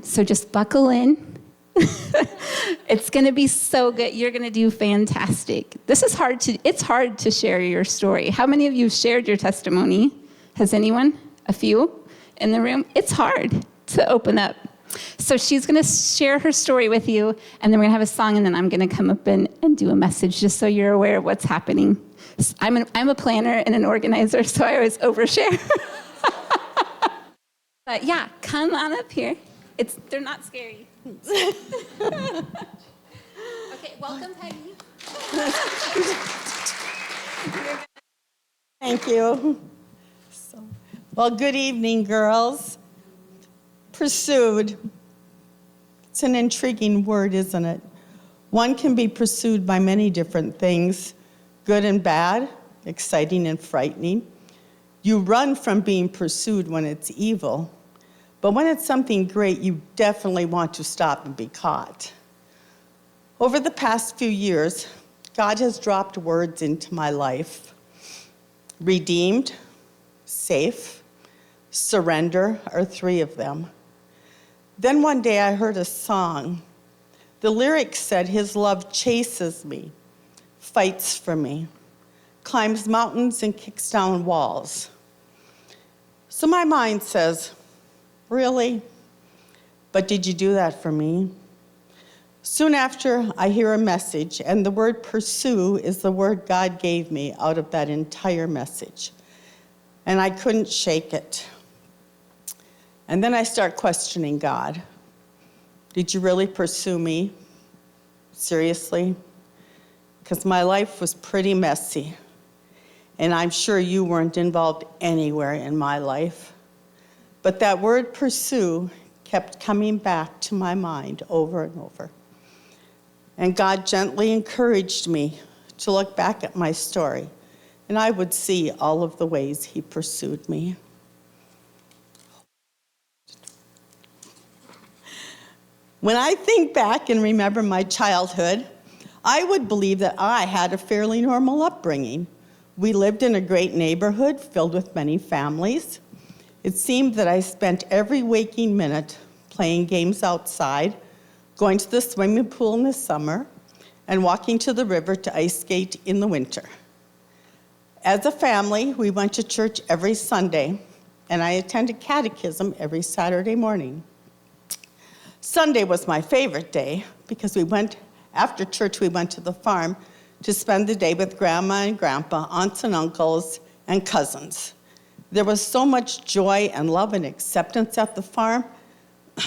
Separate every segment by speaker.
Speaker 1: So just buckle in. It's going to be so good. You're going to do fantastic. It's hard to share your story. How many of you shared your testimony? Has anyone? A few in the room? It's hard to open up. So she's going to share her story with you, and then we're going to have a song, and then I'm going to come up and do a message just so you're aware of what's happening. I'm a planner and an organizer, so I always overshare. But yeah, come on up here. They're not scary. Okay, welcome, Peggy.
Speaker 2: Thank you. Well, good evening, girls. Pursued. It's an intriguing word, isn't it? One can be pursued by many different things, good and bad, exciting and frightening. You run from being pursued when it's evil, but when it's something great, you definitely want to stop and be caught. Over the past few years, God has dropped words into my life. Redeemed, safe, surrender are three of them. Then one day I heard a song. The lyrics said, "His love chases me, fights for me, climbs mountains and kicks down walls." So my mind says, really? But did you do that for me? Soon after, I hear a message, and the word pursue is the word God gave me out of that entire message. And I couldn't shake it. And then I start questioning God. Did you really pursue me? Seriously? Because my life was pretty messy. And I'm sure you weren't involved anywhere in my life. But that word pursue kept coming back to my mind over and over. And God gently encouraged me to look back at my story, and I would see all of the ways he pursued me. When I think back and remember my childhood, I would believe that I had a fairly normal upbringing. We lived in a great neighborhood filled with many families. It seemed that I spent every waking minute playing games outside, going to the swimming pool in the summer, and walking to the river to ice skate in the winter. As a family, we went to church every Sunday, and I attended catechism every Saturday morning. Sunday was my favorite day because after church, we went to the farm to spend the day with Grandma and Grandpa, aunts and uncles, and cousins. There was so much joy and love and acceptance at the farm.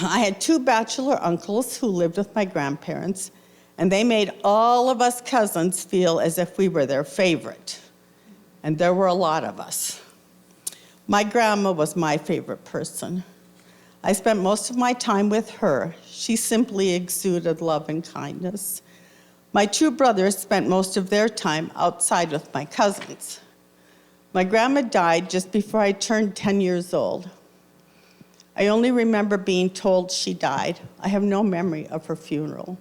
Speaker 2: I had 2 bachelor uncles who lived with my grandparents, and they made all of us cousins feel as if we were their favorite. And there were a lot of us. My grandma was my favorite person. I spent most of my time with her. She simply exuded love and kindness. My 2 brothers spent most of their time outside with my cousins. My grandma died just before I turned 10 years old. I only remember being told she died. I have no memory of her funeral.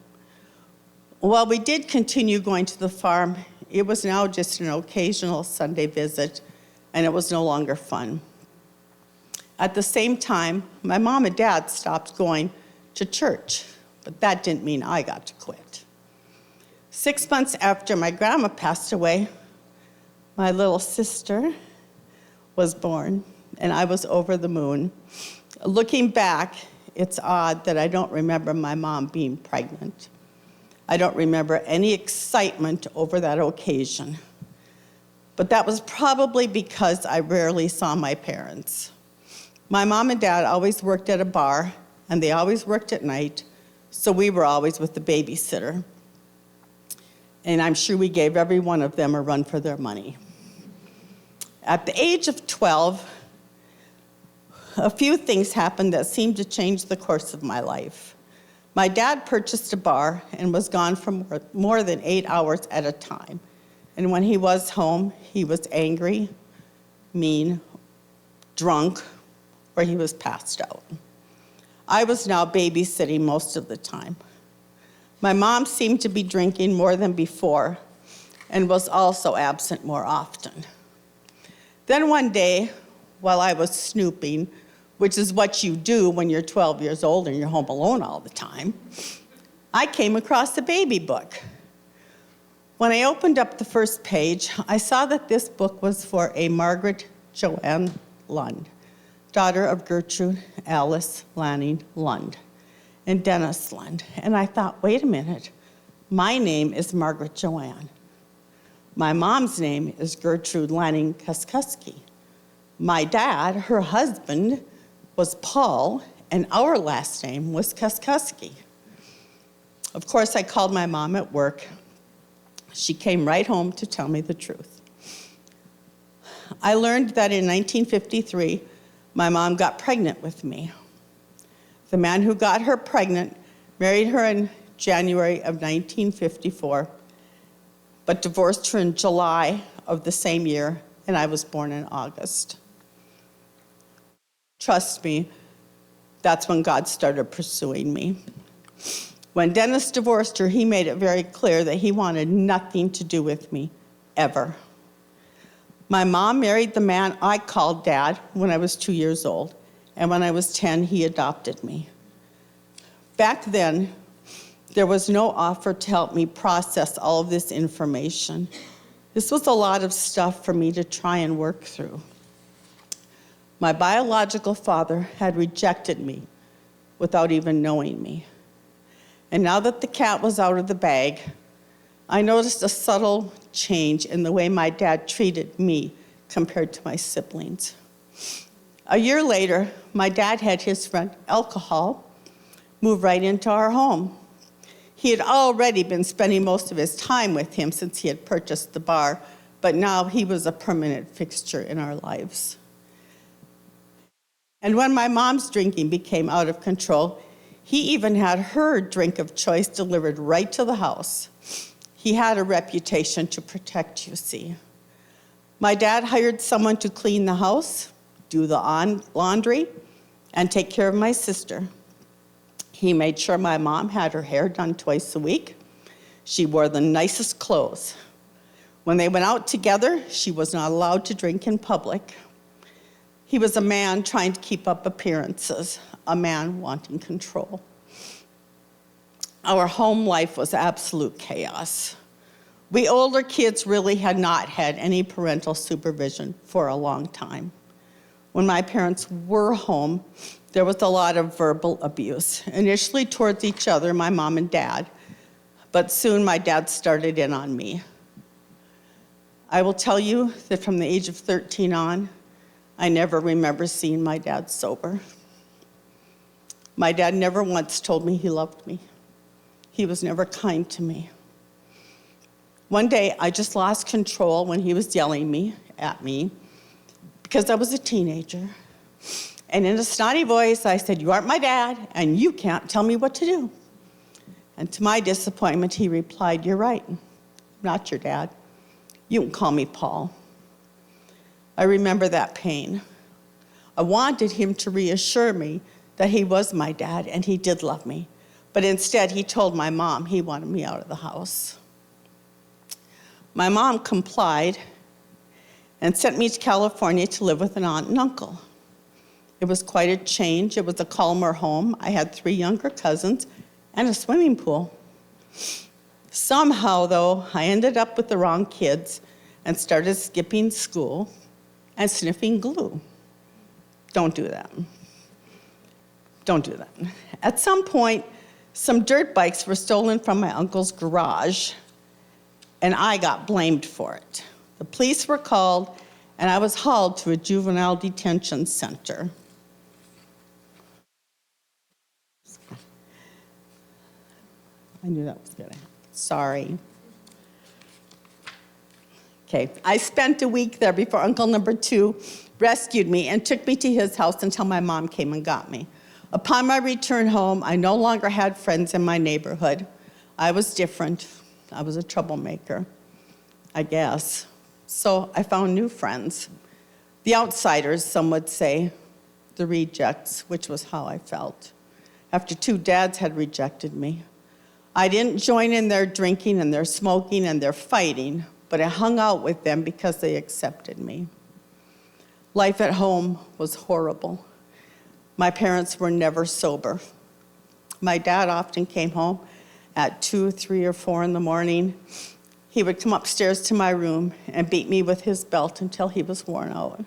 Speaker 2: While we did continue going to the farm, it was now just an occasional Sunday visit, and it was no longer fun. At the same time, my mom and dad stopped going to church, but that didn't mean I got to quit. 6 months after my grandma passed away, my little sister was born, and I was over the moon. Looking back, it's odd that I don't remember my mom being pregnant. I don't remember any excitement over that occasion. But that was probably because I rarely saw my parents. My mom and dad always worked at a bar, and they always worked at night, so we were always with the babysitter. And I'm sure we gave every one of them a run for their money. At the age of 12, a few things happened that seemed to change the course of my life. My dad purchased a bar and was gone for more than 8 hours at a time. And when he was home, he was angry, mean, drunk, or he was passed out. I was now babysitting most of the time. My mom seemed to be drinking more than before and was also absent more often. Then one day, while I was snooping, which is what you do when you're 12 years old and you're home alone all the time, I came across a baby book. When I opened up the first page, I saw that this book was for a Margaret Joanne Lund, daughter of Gertrude Alice Lanning Lund and Dennis Lund. And I thought, wait a minute, my name is Margaret Joanne. My mom's name is Gertrude Lanning Kuskuski. My dad, her husband, was Paul, and our last name was Kuskuski. Of course, I called my mom at work. She came right home to tell me the truth. I learned that in 1953, my mom got pregnant with me. The man who got her pregnant married her in January of 1954, but divorced her in July of the same year, and I was born in August. Trust me, that's when God started pursuing me. When Dennis divorced her, he made it very clear that he wanted nothing to do with me, ever. My mom married the man I called Dad when I was 2 years old, and when I was 10, he adopted me. Back then, there was no offer to help me process all of this information. This was a lot of stuff for me to try and work through. My biological father had rejected me without even knowing me. And now that the cat was out of the bag, I noticed a subtle change in the way my dad treated me compared to my siblings. A year later, my dad had his friend alcohol move right into our home. He had already been spending most of his time with him since he had purchased the bar, but now he was a permanent fixture in our lives. And when my mom's drinking became out of control, he even had her drink of choice delivered right to the house. He had a reputation to protect, you see. My dad hired someone to clean the house, do the laundry, and take care of my sister. He made sure my mom had her hair done twice a week. She wore the nicest clothes. When they went out together, she was not allowed to drink in public. He was a man trying to keep up appearances, a man wanting control. Our home life was absolute chaos. We older kids really had not had any parental supervision for a long time. When my parents were home, there was a lot of verbal abuse, initially towards each other, my mom and dad, but soon my dad started in on me. I will tell you that from the age of 13 on, I never remember seeing my dad sober. My dad never once told me he loved me. He was never kind to me. One day, I just lost control when he was yelling at me because I was a teenager. And in a snotty voice, I said, "You aren't my dad, and you can't tell me what to do." And to my disappointment, he replied, "You're right. I'm not your dad. You can call me Paul." I remember that pain. I wanted him to reassure me that he was my dad and he did love me. But instead, he told my mom he wanted me out of the house. My mom complied and sent me to California to live with an aunt and uncle. It was quite a change. It was a calmer home. I had 3 younger cousins and a swimming pool. Somehow, though, I ended up with the wrong kids and started skipping school and sniffing glue. Don't do that. Don't do that. At some point, some dirt bikes were stolen from my uncle's garage, and I got blamed for it. The police were called, and I was hauled to a juvenile detention center. I knew that was going to happen. Sorry. Okay, I spent a week there before Uncle number 2 rescued me and took me to his house until my mom came and got me. Upon my return home, I no longer had friends in my neighborhood. I was different. I was a troublemaker, I guess. So I found new friends. The outsiders, some would say, the rejects, which was how I felt. After 2 dads had rejected me. I didn't join in their drinking and their smoking and their fighting, but I hung out with them because they accepted me. Life at home was horrible. My parents were never sober. My dad often came home at 2, 3, or 4 in the morning. He would come upstairs to my room and beat me with his belt until he was worn out.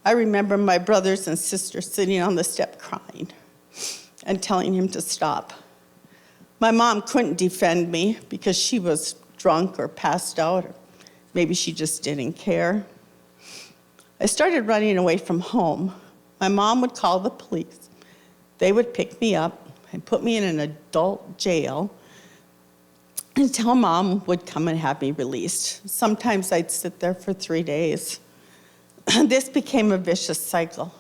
Speaker 2: I remember my brothers and sisters sitting on the step crying and telling him to stop. My mom couldn't defend me because she was drunk or passed out, or maybe she just didn't care. I started running away from home. My mom would call the police. They would pick me up and put me in an adult jail until Mom would come and have me released. Sometimes I'd sit there for 3 days. This became a vicious cycle.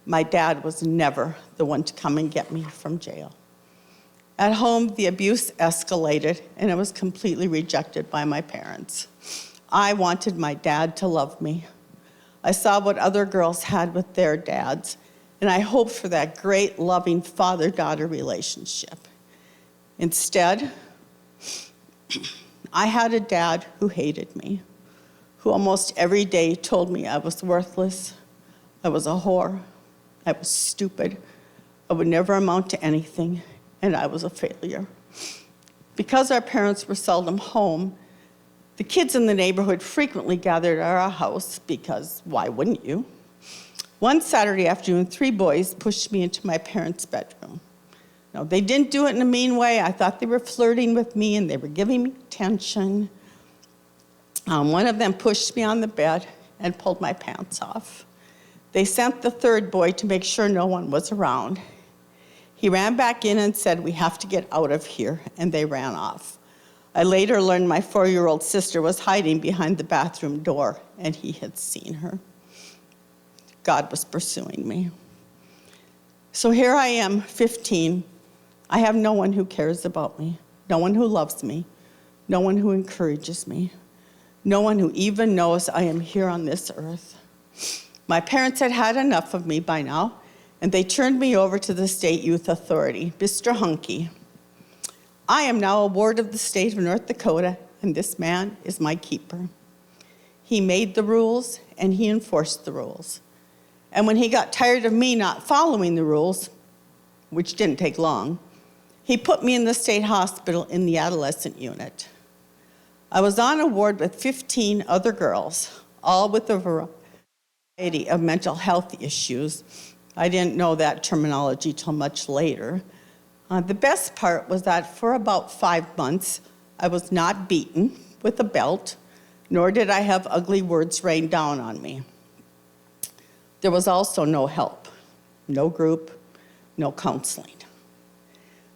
Speaker 2: My dad was never the one to come and get me from jail. At home, the abuse escalated, and it was completely rejected by my parents. I wanted my dad to love me. I saw what other girls had with their dads, and I hoped for that great, loving father-daughter relationship. Instead, I had a dad who hated me, who almost every day told me I was worthless, I was a whore, I was stupid, I would never amount to anything, and I was a failure. Because our parents were seldom home, the kids in the neighborhood frequently gathered at our house because why wouldn't you? One Saturday afternoon, 3 boys pushed me into my parents' bedroom. Now, they didn't do it in a mean way. I thought they were flirting with me and they were giving me attention. One of them pushed me on the bed and pulled my pants off. They sent the 3rd boy to make sure no one was around. He ran back in and said, "We have to get out of here," and they ran off. I later learned my 4-year-old sister was hiding behind the bathroom door, and he had seen her. God was pursuing me. So here I am, 15. I have no one who cares about me, no one who loves me, no one who encourages me, no one who even knows I am here on this earth. My parents had had enough of me by now, and they turned me over to the State Youth Authority, Mr. Hunky. I am now a ward of the state of North Dakota, and this man is my keeper. He made the rules, and he enforced the rules. And when he got tired of me not following the rules, which didn't take long, he put me in the state hospital in the adolescent unit. I was on a ward with 15 other girls, all with a variety of mental health issues. I didn't know that terminology till much later. The best part was that for about 5 months, I was not beaten with a belt, nor did I have ugly words rained down on me. There was also no help, no group, no counseling.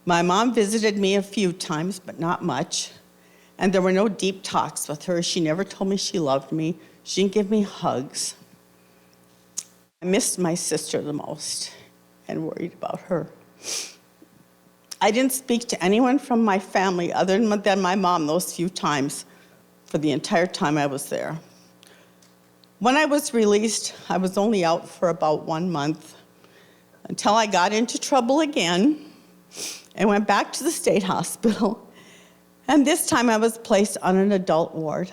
Speaker 2: My mom visited me a few times, but not much, and there were no deep talks with her. She never told me she loved me. She didn't give me hugs. I missed my sister the most and worried about her. I didn't speak to anyone from my family other than my mom those few times for the entire time I was there. When I was released, I was only out for about 1 month until I got into trouble again and went back to the state hospital. And this time I was placed on an adult ward.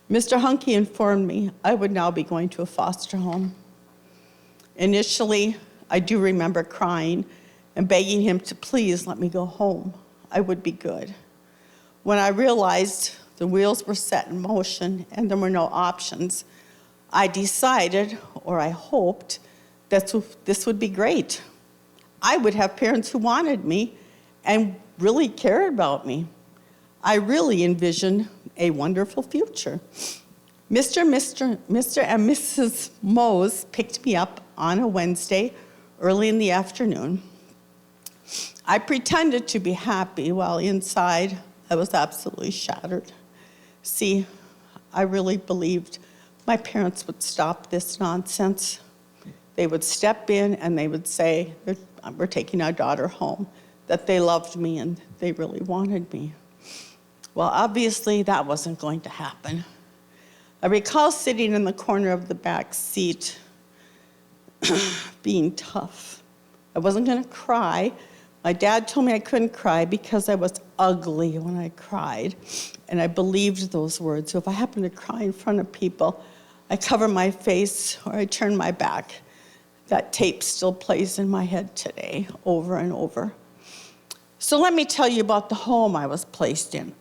Speaker 2: Mr. Hunky informed me I would now be going to a foster home. Initially, I do remember crying and begging him to please let me go home. I would be good. When I realized the wheels were set in motion and there were no options, I decided, or I hoped, that this would be great. I would have parents who wanted me and really cared about me. I really envisioned a wonderful future. Mr. and Mrs. Mose picked me up on a Wednesday early in the afternoon. I pretended to be happy while inside I was absolutely shattered. See, I really believed my parents would stop this nonsense. They would step in and they would say, "We're taking our daughter home," that they loved me and they really wanted me. Well, obviously that wasn't going to happen. I recall sitting in the corner of the back seat, being tough. I wasn't going to cry. My dad told me I couldn't cry because I was ugly when I cried, and I believed those words. So if I happened to cry in front of people, I cover my face or I turn my back. That tape still plays in my head today, over and over. So let me tell you about the home I was placed in,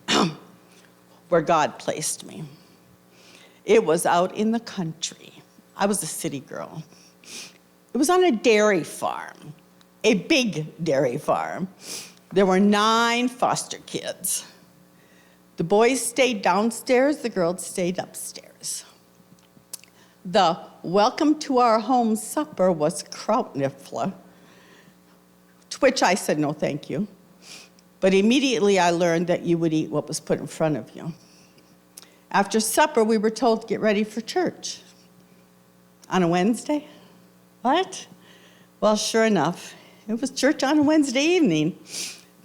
Speaker 2: where God placed me. It was out in the country. I was a city girl. It was on a dairy farm, a big dairy farm. There were 9 foster kids. The boys stayed downstairs, the girls stayed upstairs. The welcome to our home supper was Krautnifla, to which I said no thank you. But immediately I learned that you would eat what was put in front of you. After supper, we were told to get ready for church. On a Wednesday? What? Well, sure enough, it was church on a Wednesday evening.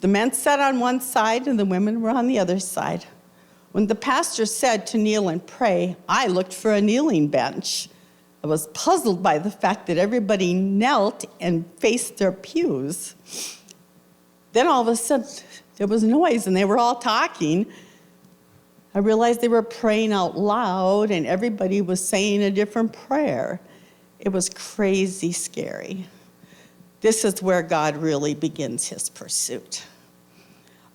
Speaker 2: The men sat on one side and the women were on the other side. When the pastor said to kneel and pray, I looked for a kneeling bench. I was puzzled by the fact that everybody knelt and faced their pews. Then all of a sudden, there was noise and they were all talking. I realized they were praying out loud and everybody was saying a different prayer. It was crazy scary. This is where God really begins his pursuit.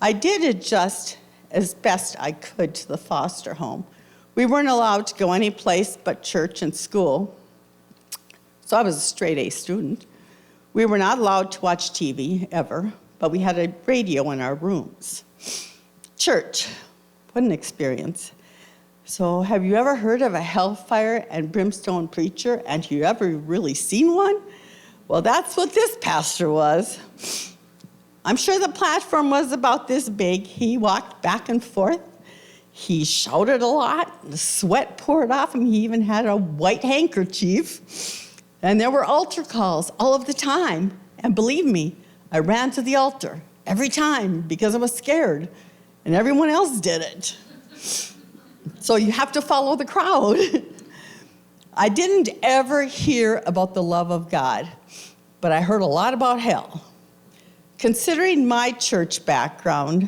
Speaker 2: I did adjust as best I could to the foster home. We weren't allowed to go any place but church and school. So I was a straight A student. We were not allowed to watch TV ever, but we had a radio in our rooms. Church, what an experience. So have you ever heard of a hellfire and brimstone preacher, and you ever really seen one? Well, that's what this pastor was. I'm sure the platform was about this big. He walked back and forth. He shouted a lot. The sweat poured off him. He even had a white handkerchief. And there were altar calls all of the time. And believe me, I ran to the altar every time because I was scared. And everyone else did it. So you have to follow the crowd. I didn't ever hear about the love of God, but I heard a lot about hell. Considering my church background,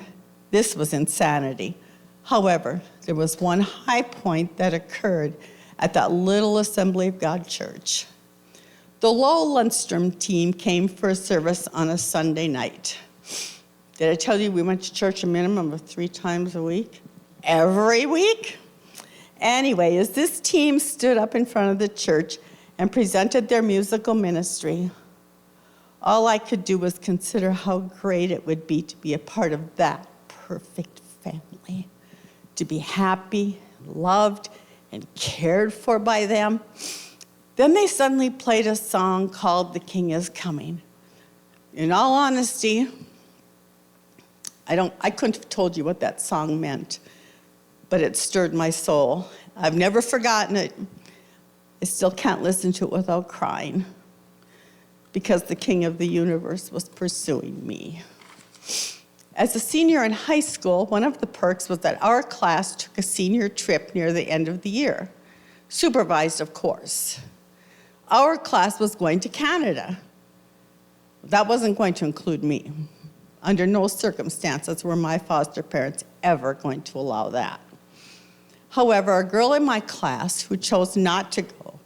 Speaker 2: this was insanity. However, there was one high point that occurred at that little Assembly of God church. The Lowell Lundstrom team came for a service on a Sunday night. Did I tell you we went to church a minimum of 3 times a week? Every week? Anyway, as this team stood up in front of the church and presented their musical ministry, all I could do was consider how great it would be to be a part of that perfect family, to be happy, loved, and cared for by them. Then they suddenly played a song called "The King is Coming." In all honesty, I couldn't have told you what that song meant, but it stirred my soul. I've never forgotten it. I still can't listen to it without crying, because the King of the universe was pursuing me. As a senior in high school, one of the perks was that our class took a senior trip near the end of the year, supervised, of course. Our class was going to Canada. That wasn't going to include me. Under no circumstances were my foster parents ever going to allow that. However, a girl in my class who chose not to go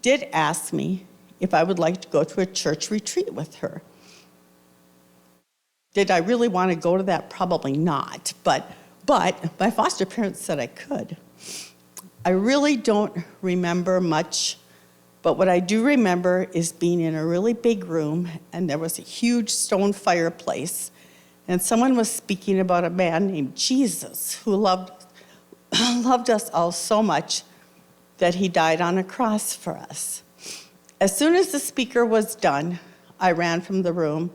Speaker 2: did ask me if I would like to go to a church retreat with her. Did I really want to go to that? Probably not, but my foster parents said I could. I really don't remember much, but what I do remember is being in a really big room, and there was a huge stone fireplace, and someone was speaking about a man named Jesus who loved us all so much that he died on a cross for us. As soon as the speaker was done, I ran from the room.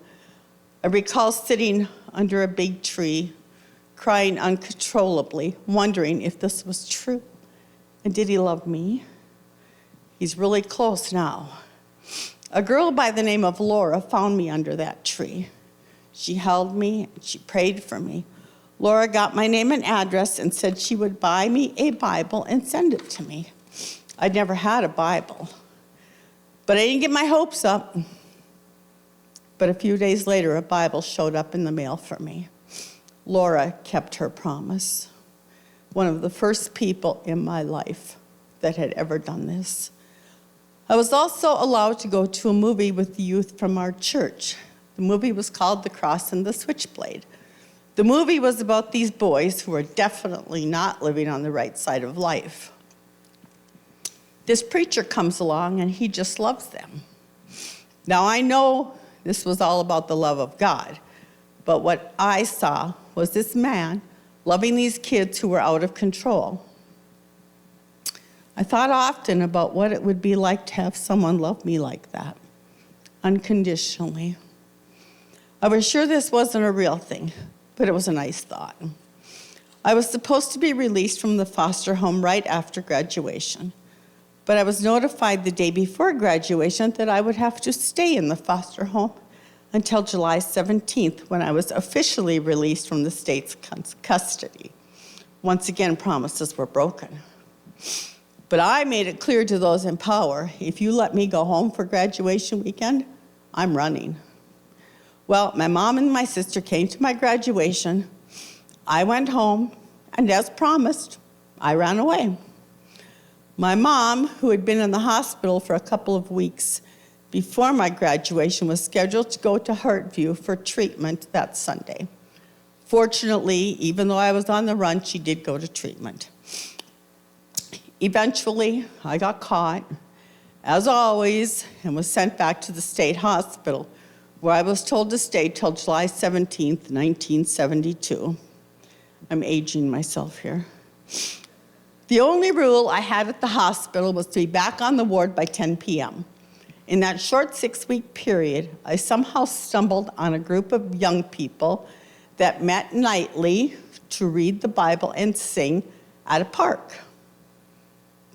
Speaker 2: I recall sitting under a big tree, crying uncontrollably, wondering if this was true. And did he love me? He's really close now. A girl by the name of Laura found me under that tree. She held me and she prayed for me. Laura got my name and address and said she would buy me a Bible and send it to me. I'd never had a Bible, but I didn't get my hopes up. But a few days later, a Bible showed up in the mail for me. Laura kept her promise. One of the first people in my life that had ever done this. I was also allowed to go to a movie with the youth from our church. The movie was called The Cross and the Switchblade. The movie was about these boys who were definitely not living on the right side of life. This preacher comes along and he just loves them. Now I know this was all about the love of God, but what I saw was this man loving these kids who were out of control. I thought often about what it would be like to have someone love me like that, unconditionally. I was sure this wasn't a real thing, but it was a nice thought. I was supposed to be released from the foster home right after graduation, but I was notified the day before graduation that I would have to stay in the foster home until July 17th, when I was officially released from the state's custody. Once again, promises were broken. But I made it clear to those in power, if you let me go home for graduation weekend, I'm running. Well, my mom and my sister came to my graduation. I went home, and as promised, I ran away. My mom, who had been in the hospital for a couple of weeks before my graduation, was scheduled to go to Hartview for treatment that Sunday. Fortunately, even though I was on the run, she did go to treatment. Eventually, I got caught, as always, and was sent back to the state hospital, where I was told to stay till July 17th, 1972. I'm aging myself here. The only rule I had at the hospital was to be back on the ward by 10 p.m. In that short 6-week period, I somehow stumbled on a group of young people that met nightly to read the Bible and sing at a park.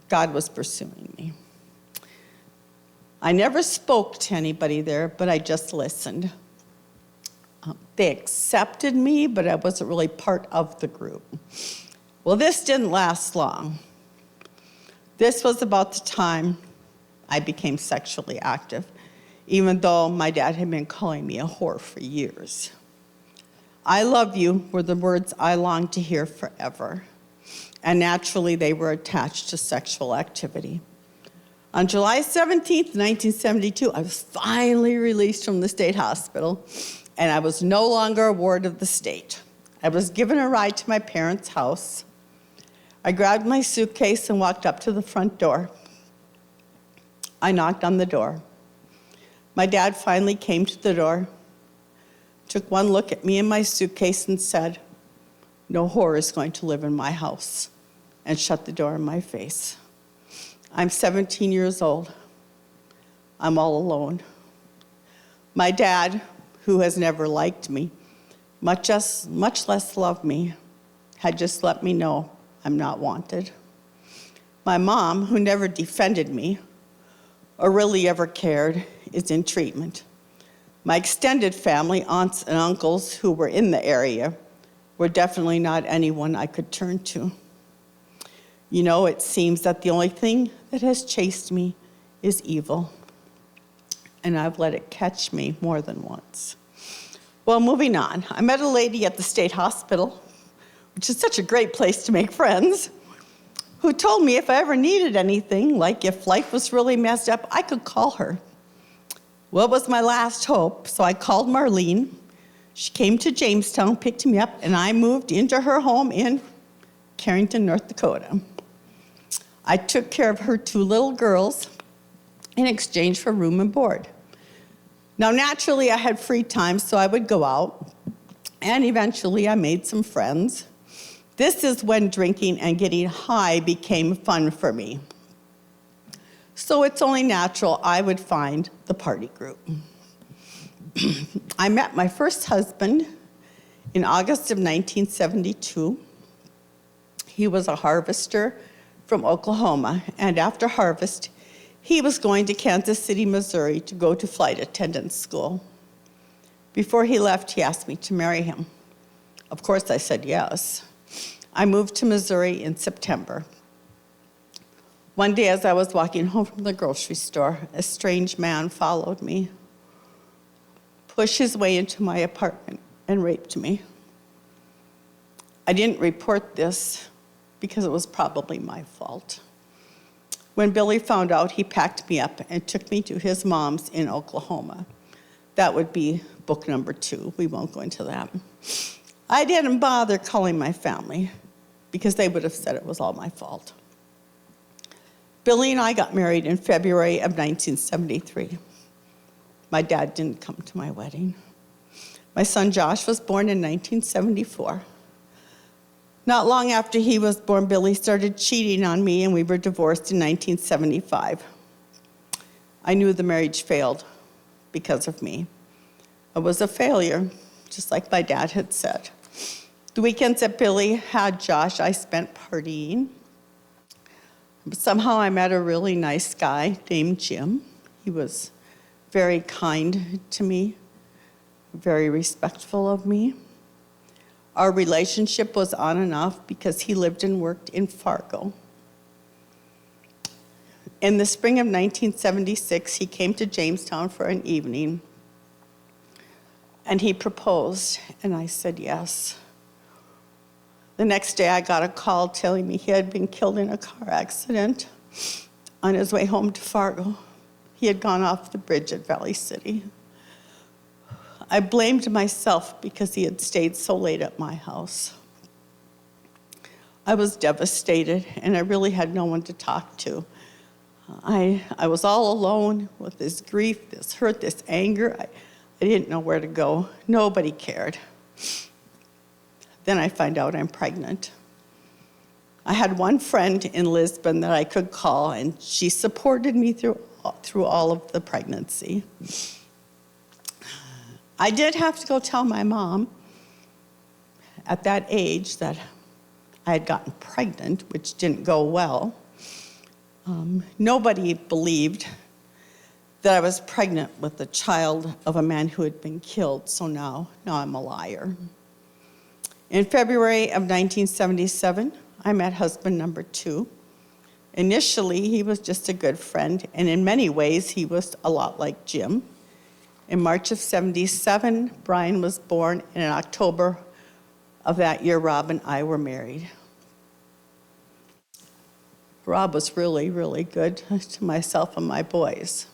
Speaker 2: God was pursuing me. I never spoke to anybody there, but I just listened. They accepted me, but I wasn't really part of the group. Well, this didn't last long. This was about the time I became sexually active, even though my dad had been calling me a whore for years. I love you were the words I longed to hear forever. And naturally, they were attached to sexual activity. On July 17th, 1972, I was finally released from the state hospital, and I was no longer a ward of the state. I was given a ride to my parents' house. I grabbed my suitcase and walked up to the front door. I knocked on the door. My dad finally came to the door, took one look at me and my suitcase and said, "No whore is going to live in my house," and shut the door in my face. I'm 17 years old. I'm all alone. My dad, who has never liked me, much less loved me, had just let me know I'm not wanted. My mom, who never defended me or really ever cared, is in treatment. My extended family, aunts and uncles who were in the area, were definitely not anyone I could turn to. You know, it seems that the only thing that has chased me is evil, and I've let it catch me more than once. Well, moving on, I met a lady at the state hospital, which is such a great place to make friends, who told me if I ever needed anything, like if life was really messed up, I could call her. Well, it was my last hope, so I called Marlene. She came to Jamestown, picked me up, and I moved into her home in Carrington, North Dakota. I took care of her 2 little girls in exchange for room and board. Now, naturally, I had free time, so I would go out, and eventually I made some friends. This is when drinking and getting high became fun for me. So it's only natural I would find the party group. I met my first husband in August of 1972. He was a harvester from Oklahoma, and after harvest, he was going to Kansas City, Missouri to go to flight attendant school. Before he left, he asked me to marry him. Of course, I said yes. I moved to Missouri in September. One day, as I was walking home from the grocery store, a strange man followed me, pushed his way into my apartment, and raped me. I didn't report this because it was probably my fault. When Billy found out, he packed me up and took me to his mom's in Oklahoma. That would be book number 2. We won't go into that. I didn't bother calling my family because they would have said it was all my fault. Billy and I got married in February of 1973. My dad didn't come to my wedding. My son Josh was born in 1974. Not long after he was born, Billy started cheating on me, and we were divorced in 1975. I knew the marriage failed because of me. It was a failure, just like my dad had said. The weekends that Billy had Josh, I spent partying. But somehow I met a really nice guy named Jim. He was very kind to me, very respectful of me. Our relationship was on and off because he lived and worked in Fargo. In the spring of 1976, he came to Jamestown for an evening, and he proposed, and I said yes. The next day, I got a call telling me he had been killed in a car accident on his way home to Fargo. He had gone off the bridge at Valley City. I blamed myself because he had stayed so late at my house. I was devastated, and I really had no one to talk to. I was all alone with this grief, this hurt, this anger. I didn't know where to go. Nobody cared. Then I find out I'm pregnant. I had one friend in Lisbon that I could call, and she supported me through all of the pregnancy. I did have to go tell my mom at that age that I had gotten pregnant, which didn't go well. Nobody believed that I was pregnant with the child of a man who had been killed, so now I'm a liar. In February of 1977, I met husband number 2. Initially, he was just a good friend, and in many ways, he was a lot like Jim. In March of 77, Brian was born, and in October of that year, Rob and I were married. Rob was really, really good to myself and my boys.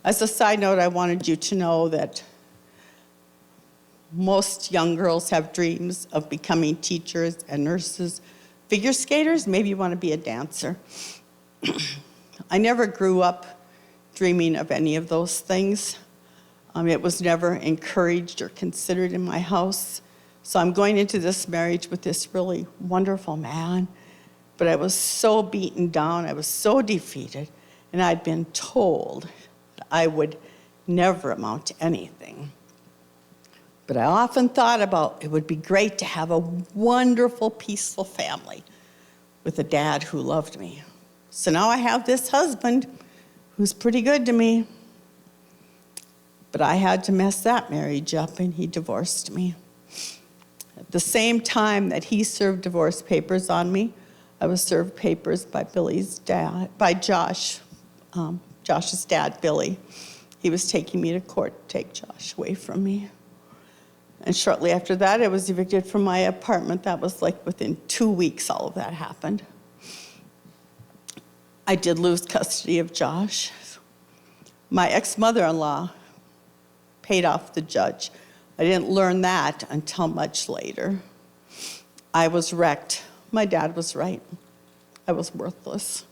Speaker 2: As a side note, I wanted you to know that most young girls have dreams of becoming teachers and nurses, figure skaters. Maybe you want to be a dancer. I never grew up dreaming of any of those things. It was never encouraged or considered in my house. So I'm going into this marriage with this really wonderful man, but I was so beaten down, I was so defeated, and I'd been told that I would never amount to anything. But I often thought about it would be great to have a wonderful, peaceful family with a dad who loved me. So now I have this husband who's pretty good to me. But I had to mess that marriage up, and he divorced me. At the same time that he served divorce papers on me, I was served papers by Billy's dad, by Josh, Josh's dad, Billy. He was taking me to court to take Josh away from me. And shortly after that, I was evicted from my apartment. That was like within 2 weeks all of that happened. I did lose custody of Josh. My ex-mother-in-law paid off the judge. I didn't learn that until much later. I was wrecked. My dad was right. I was worthless.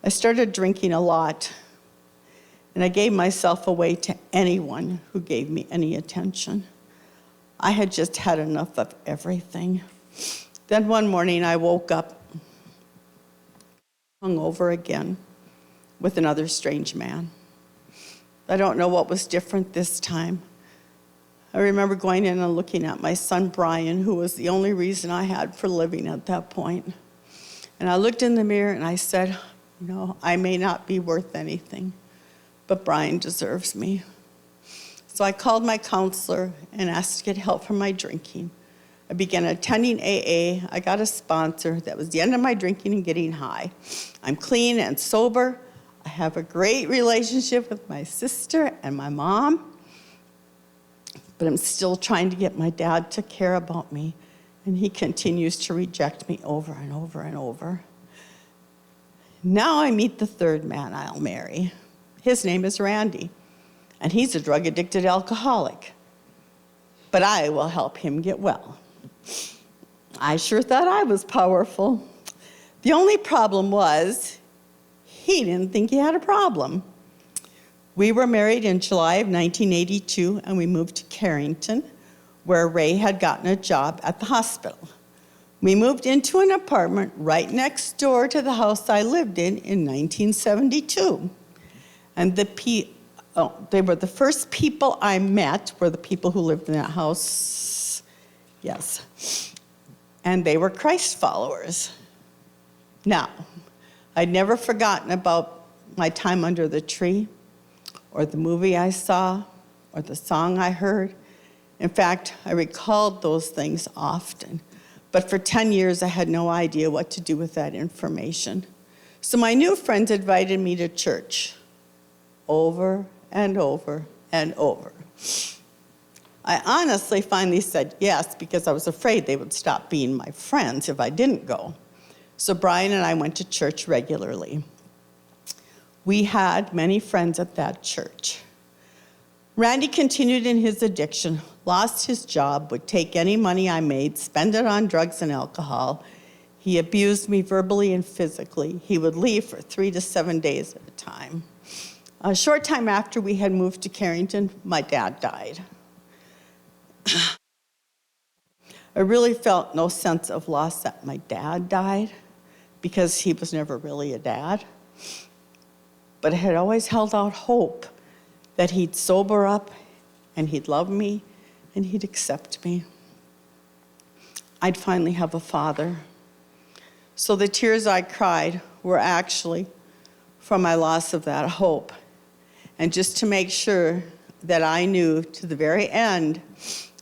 Speaker 2: I started drinking a lot, and I gave myself away to anyone who gave me any attention. I had just had enough of everything. Then one morning I woke up hungover again with another strange man. I don't know what was different this time. I remember going in and looking at my son Brian, who was the only reason I had for living at that point. And I looked in the mirror and I said, I may not be worth anything, but Brian deserves me. So I called my counselor and asked to get help from my drinking. I began attending AA. I got a sponsor. That was the end of my drinking and getting high. I'm clean and sober. I have a great relationship with my sister and my mom. But I'm still trying to get my dad to care about me, and he continues to reject me over and over and over. Now I meet the third man I'll marry. His name is Randy, and he's a drug-addicted alcoholic. But I will help him get well. I sure thought I was powerful. The only problem was, he didn't think he had a problem. We were married in July of 1982, and we moved to Carrington, where Ray had gotten a job at the hospital. We moved into an apartment right next door to the house I lived in 1972. And they were the first people I met were the people who lived in that house. Yes. And they were Christ followers. Now, I'd never forgotten about my time under the tree, or the movie I saw, or the song I heard. In fact, I recalled those things often. But for 10 years, I had no idea what to do with that information. So my new friends invited me to church over and over and over. I honestly finally said yes because I was afraid they would stop being my friends if I didn't go. So Brian and I went to church regularly. We had many friends at that church. Randy continued in his addiction, lost his job, would take any money I made, spend it on drugs and alcohol. He abused me verbally and physically. He would leave for 3 to 7 days at a time. A short time after we had moved to Carrington, my dad died. I really felt no sense of loss that my dad died because he was never really a dad. But I had always held out hope that he'd sober up and he'd love me and he'd accept me. I'd finally have a father. So the tears I cried were actually from my loss of that hope. And just to make sure that I knew to the very end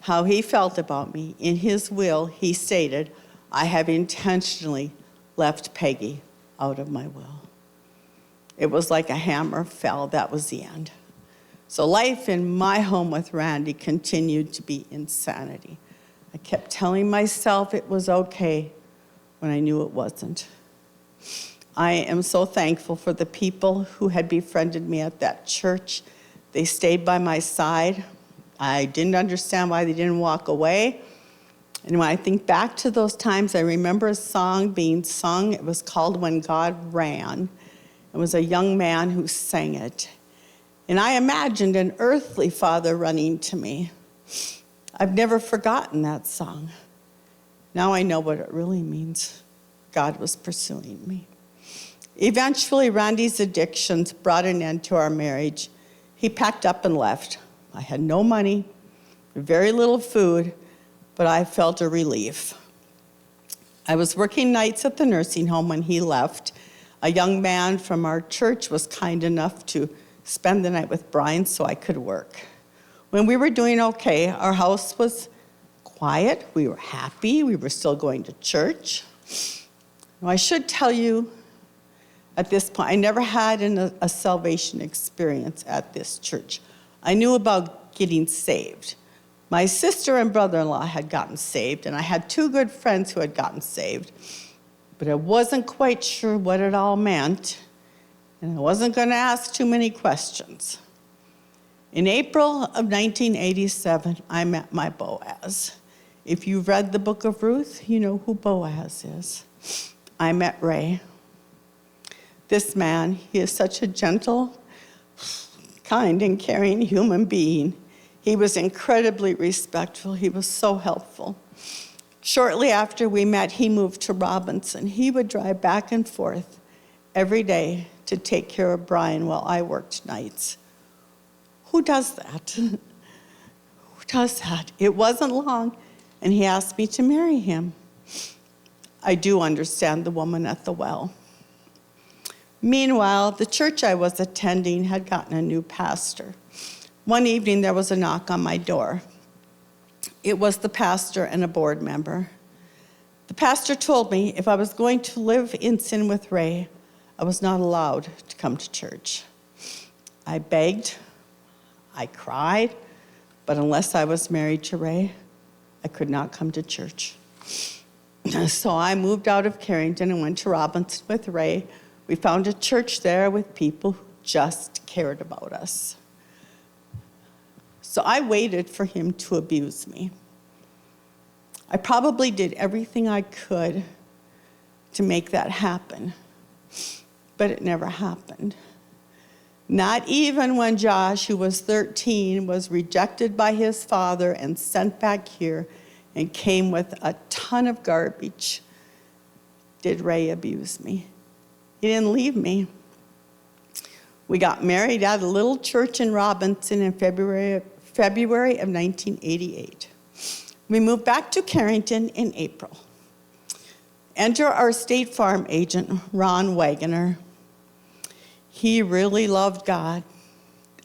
Speaker 2: how he felt about me, in his will, he stated, I have intentionally left Peggy out of my will. It was like a hammer fell. That was the end. So life in my home with Randy continued to be insanity. I kept telling myself it was okay when I knew it wasn't. I am so thankful for the people who had befriended me at that church. They stayed by my side. I didn't understand why they didn't walk away. And when I think back to those times, I remember a song being sung. It was called When God Ran. It was a young man who sang it. And I imagined an earthly father running to me. I've never forgotten that song. Now I know what it really means. God was pursuing me. Eventually, Randy's addictions brought an end to our marriage. He packed up and left. I had no money, very little food, but I felt a relief. I was working nights at the nursing home when he left. A young man from our church was kind enough to spend the night with Brian so I could work. When we were doing okay, our house was quiet. We were happy. We were still going to church. Now, I should tell you at this point, I never had a salvation experience at this church. I knew about getting saved. My sister and brother-in-law had gotten saved, and I had 2 good friends who had gotten saved. But I wasn't quite sure what it all meant, and I wasn't going to ask too many questions. In April of 1987, I met my Boaz. If you've read the book of Ruth, you know who Boaz is. I met Ray. This man, he is such a gentle, kind, and caring human being. He was incredibly respectful. He was so helpful. Shortly after we met, he moved to Robinson. He would drive back and forth every day to take care of Brian while I worked nights. Who does that? Who does that? It wasn't long, and he asked me to marry him. I do understand the woman at the well. Meanwhile, the church I was attending had gotten a new pastor. One evening, there was a knock on my door. It was the pastor and a board member. The pastor told me if I was going to live in sin with Ray, I was not allowed to come to church. I begged, I cried, but unless I was married to Ray, I could not come to church. So I moved out of Carrington and went to Robinson with Ray, We found a church there with people who just cared about us. So I waited for him to abuse me. I probably did everything I could to make that happen, but it never happened. Not even when Josh, who was 13, was rejected by his father and sent back here and came with a ton of garbage, did Ray abuse me. He didn't leave me. We got married at a little church in Robinson in February of 1988. We moved back to Carrington in April. Enter our State Farm agent, Ron Wagoner. He really loved God,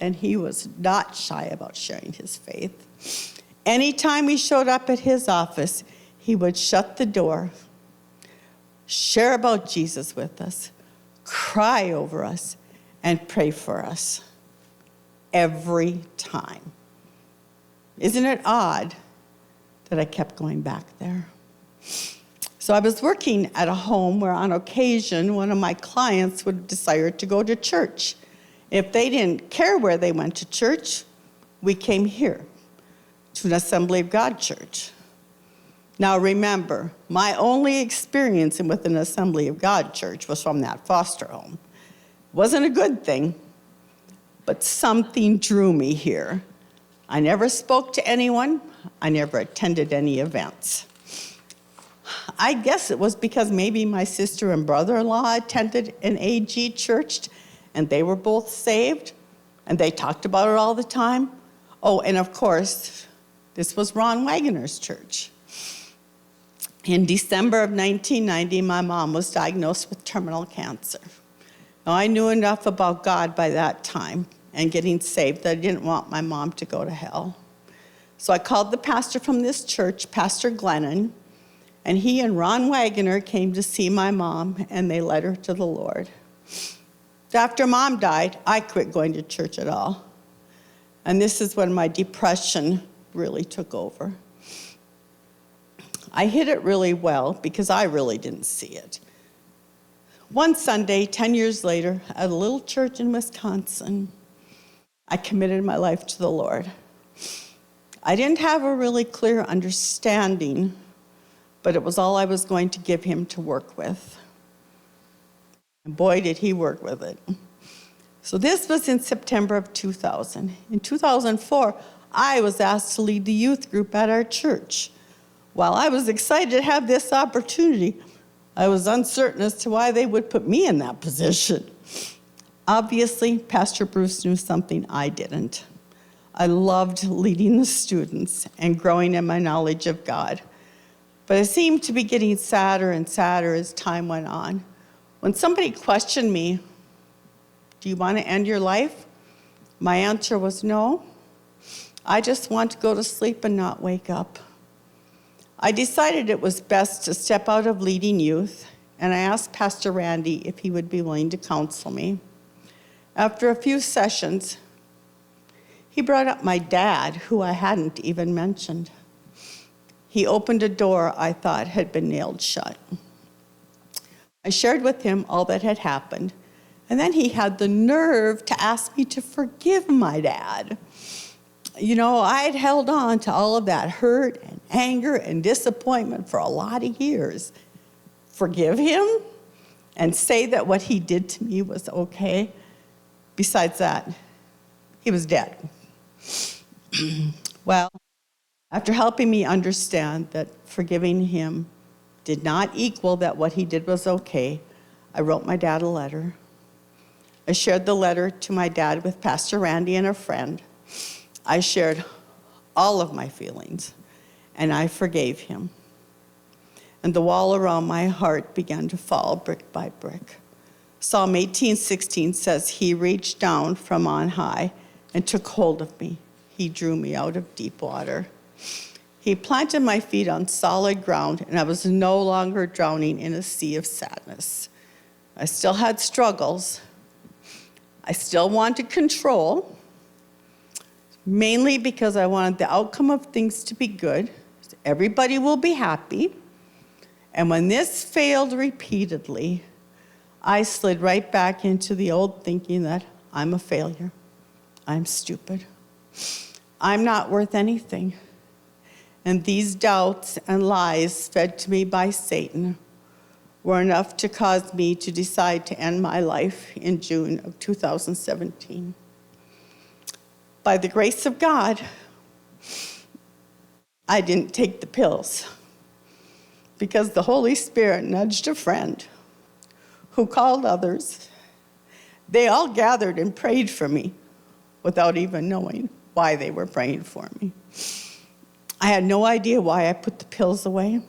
Speaker 2: and he was not shy about sharing his faith. Anytime we showed up at his office, he would shut the door, share about Jesus with us, cry over us, and pray for us. Every time. Isn't it odd that I kept going back there? So I was working at a home where on occasion one of my clients would desire to go to church. If they didn't care where they went to church, we came here to an Assembly of God church. Now remember, my only experience with an Assembly of God church was from that foster home. Wasn't a good thing, but something drew me here. I never spoke to anyone. I never attended any events. I guess it was because maybe my sister and brother-in-law attended an AG church, and they were both saved, and they talked about it all the time. Oh, and of course, this was Ron Wagoner's church. In December of 1990, my mom was diagnosed with terminal cancer. Now, I knew enough about God by that time and getting saved that I didn't want my mom to go to hell. So I called the pastor from this church, Pastor Glennon, and he and Ron Wagoner came to see my mom, and they led her to the Lord. After Mom died, I quit going to church at all. And this is when my depression really took over. I hid it really well because I really didn't see it. One Sunday, 10 years later, at a little church in Wisconsin, I committed my life to the Lord. I didn't have a really clear understanding, but it was all I was going to give him to work with. And boy, did he work with it. So this was in September of 2000. In 2004, I was asked to lead the youth group at our church. While I was excited to have this opportunity, I was uncertain as to why they would put me in that position. Obviously, Pastor Bruce knew something I didn't. I loved leading the students and growing in my knowledge of God. But it seemed to be getting sadder and sadder as time went on. When somebody questioned me, "Do you want to end your life?" my answer was no. I just want to go to sleep and not wake up. I decided it was best to step out of leading youth, and I asked Pastor Randy if he would be willing to counsel me. After a few sessions, he brought up my dad, who I hadn't even mentioned. He opened a door I thought had been nailed shut. I shared with him all that had happened, and then he had the nerve to ask me to forgive my dad. You know, I'd held on to all of that hurt and anger and disappointment for a lot of years. Forgive him and say that what he did to me was okay. Besides that, he was dead. Well, after helping me understand that forgiving him did not equal that what he did was okay, I wrote my dad a letter. I shared the letter to my dad with Pastor Randy and a friend. I shared all of my feelings, and I forgave him. And the wall around my heart began to fall brick by brick. Psalm 18:16 says, "He reached down from on high and took hold of me. He drew me out of deep water. He planted my feet on solid ground, and I was no longer drowning in a sea of sadness." I still had struggles. I still wanted control, mainly because I wanted the outcome of things to be good. Everybody will be happy. And when this failed repeatedly, I slid right back into the old thinking that I'm a failure. I'm stupid. I'm not worth anything. And these doubts and lies fed to me by Satan were enough to cause me to decide to end my life in June of 2017. By the grace of God, I didn't take the pills because the Holy Spirit nudged a friend who called others. They all gathered and prayed for me without even knowing why they were praying for me. I had no idea why I put the pills away.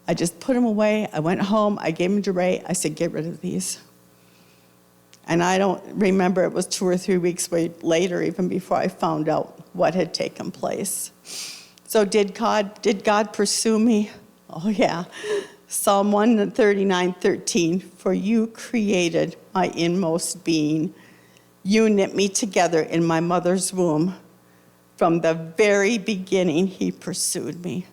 Speaker 2: I just put them away. I went home. I gave them to Ray. I said, get rid of these. And I don't remember, it was 2 or 3 weeks later, even before I found out what had taken place. So did God pursue me? Oh, yeah. Psalm 139:13, for you created my inmost being. You knit me together in my mother's womb. From the very beginning, he pursued me.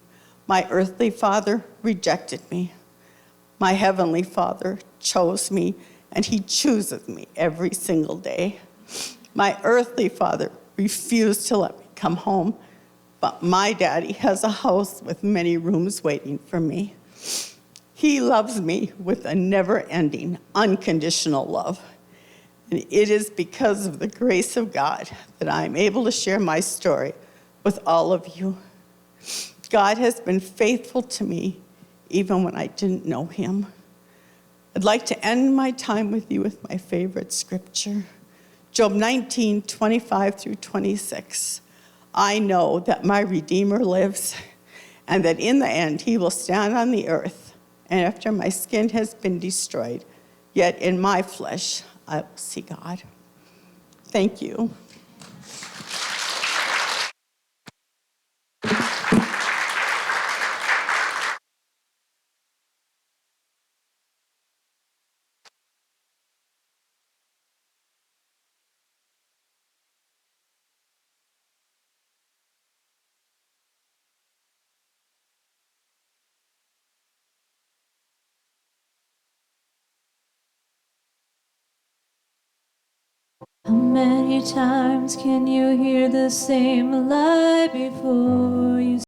Speaker 2: My earthly father rejected me. My heavenly Father chose me, and he chooses me every single day. My earthly father refused to let me come home, but my daddy has a house with many rooms waiting for me. He loves me with a never-ending, unconditional love. And it is because of the grace of God that I'm able to share my story with all of you. God has been faithful to me even when I didn't know him. I'd like to end my time with you with my favorite scripture, Job 19:25-26. I know that my Redeemer lives, and that in the end he will stand on the earth, and after my skin has been destroyed, yet in my flesh I will see God. Thank you.
Speaker 3: How many times can you hear the same lie before you